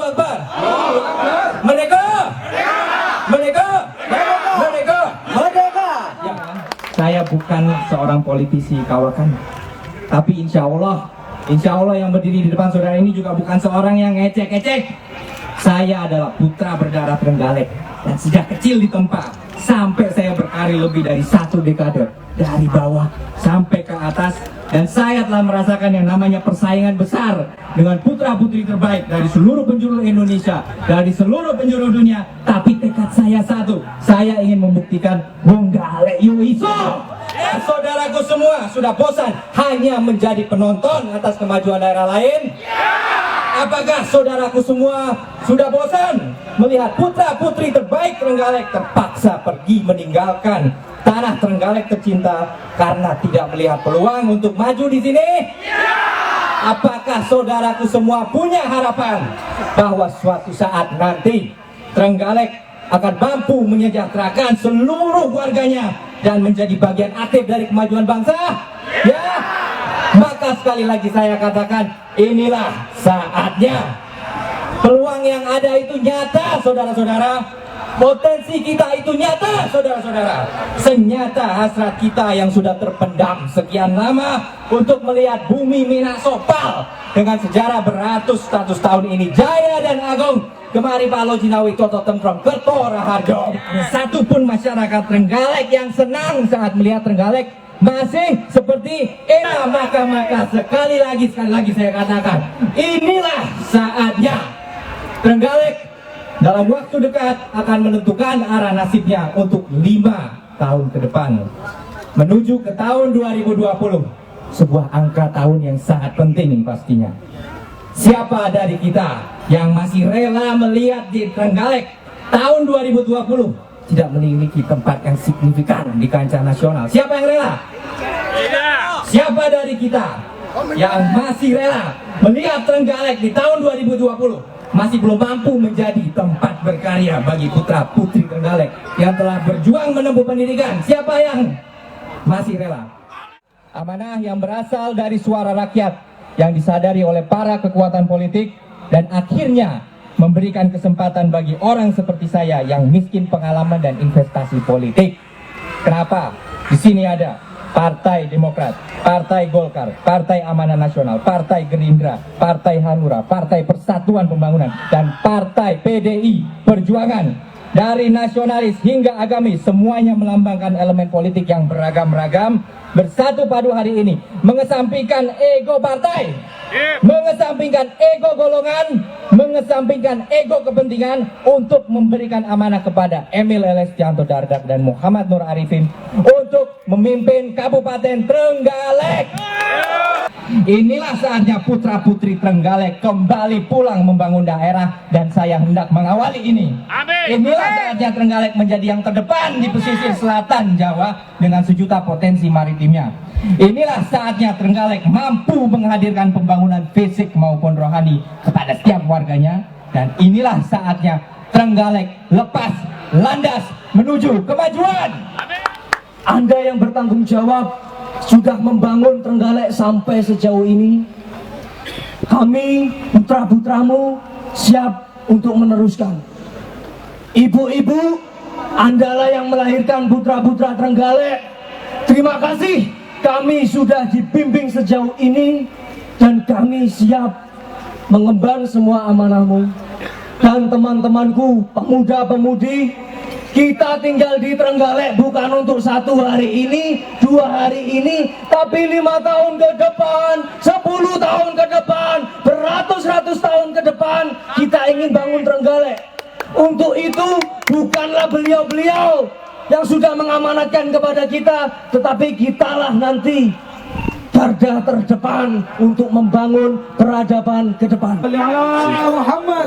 Akbar. Merdeka. Merdeka. Merdeka. Merdeka. Ya, saya bukan seorang politisi kawakan, tapi insya Allah yang berdiri di depan saudara ini juga bukan seorang yang ngecek-ngecek. Saya adalah putra berdarah Trenggalek dan sejak kecil ditempa sampai saya berkarir lebih dari 1 dekade dari bawah sampai ke atas, dan saya telah merasakan yang namanya persaingan besar dengan putra-putri terbaik dari seluruh penjuru Indonesia, dari seluruh penjuru dunia. Tapi tekad saya satu, saya ingin membuktikan Bung Galek Yuiso. Saudaraku semua sudah bosan hanya menjadi penonton atas kemajuan daerah lain? Apakah saudaraku semua sudah bosan melihat putra-putri terbaik Trenggalek terpaksa pergi meninggalkan tanah Trenggalek tercinta karena tidak melihat peluang untuk maju di sini? Apakah saudaraku semua punya harapan bahwa suatu saat nanti Trenggalek akan mampu menyejahterakan seluruh warganya dan menjadi bagian aktif dari kemajuan bangsa? Ya, maka sekali lagi saya katakan, inilah saatnya. Peluang yang ada itu nyata, saudara-saudara. Potensi kita itu nyata, saudara-saudara. Senyata hasrat kita yang sudah terpendam sekian lama untuk melihat bumi Minasopal dengan sejarah beratus-ratus tahun ini jaya dan agung. Kemari Pak Lojinawi Toto Tentrong Kerto Raharjo. Satu pun masyarakat Trenggalek yang senang saat melihat Trenggalek masih seperti era maka sekali lagi saya katakan, inilah saatnya. Trenggalek dalam waktu dekat akan menentukan arah nasibnya untuk 5 tahun ke depan menuju ke tahun 2020, sebuah angka tahun yang sangat penting pastinya. Siapa dari kita yang masih rela melihat di Trenggalek tahun 2020 tidak memiliki tempat yang signifikan di kancah nasional? Siapa yang rela? Siapa dari kita yang masih rela melihat Trenggalek di tahun 2020 masih belum mampu menjadi tempat berkarya bagi putra putri Trenggalek yang telah berjuang menempuh pendidikan? Siapa yang masih rela? Amanah yang berasal dari suara rakyat yang disadari oleh para kekuatan politik dan akhirnya memberikan kesempatan bagi orang seperti saya yang miskin pengalaman dan investasi politik. Kenapa? Di sini ada Partai Demokrat, Partai Golkar, Partai Amanah Nasional, Partai Gerindra, Partai Hanura, Partai Persatuan Pembangunan, dan Partai PDI Perjuangan. Dari nasionalis hingga agamis, semuanya melambangkan elemen politik yang beragam-ragam bersatu padu hari ini, mengesampingkan ego partai, mengesampingkan ego golongan, mengesampingkan ego kepentingan untuk memberikan amanah kepada Emil Elestianto Dardak dan Muhammad Nur Arifin untuk memimpin Kabupaten Trenggalek. Inilah saatnya putra-putri Trenggalek kembali pulang membangun daerah, dan saya hendak mengawali ini. Inilah saatnya Trenggalek menjadi yang terdepan di pesisir selatan Jawa dengan sejuta potensi maritimnya. Inilah saatnya Trenggalek mampu menghadirkan pembangunan fisik maupun rohani kepada setiap warganya, dan inilah saatnya Trenggalek lepas landas menuju kemajuan. Anda yang bertanggung jawab sudah membangun Trenggalek sampai sejauh ini. Kami putra-putramu siap untuk meneruskan. Ibu-ibu, Andalah yang melahirkan putra-putra Trenggalek. Terima kasih, kami sudah dibimbing sejauh ini dan kami siap mengemban semua amanahmu. Dan teman-temanku, pemuda-pemudi, kita tinggal di Trenggalek bukan untuk 1 hari ini, 2 hari ini, tapi 5 tahun ke depan, 10 tahun ke depan, beratus-ratus tahun ke depan, kita ingin bangun Trenggalek. Untuk itu bukanlah beliau-beliau yang sudah mengamanatkan kepada kita, tetapi kitalah nanti garda terdepan untuk membangun peradaban ke depan. Muhammad.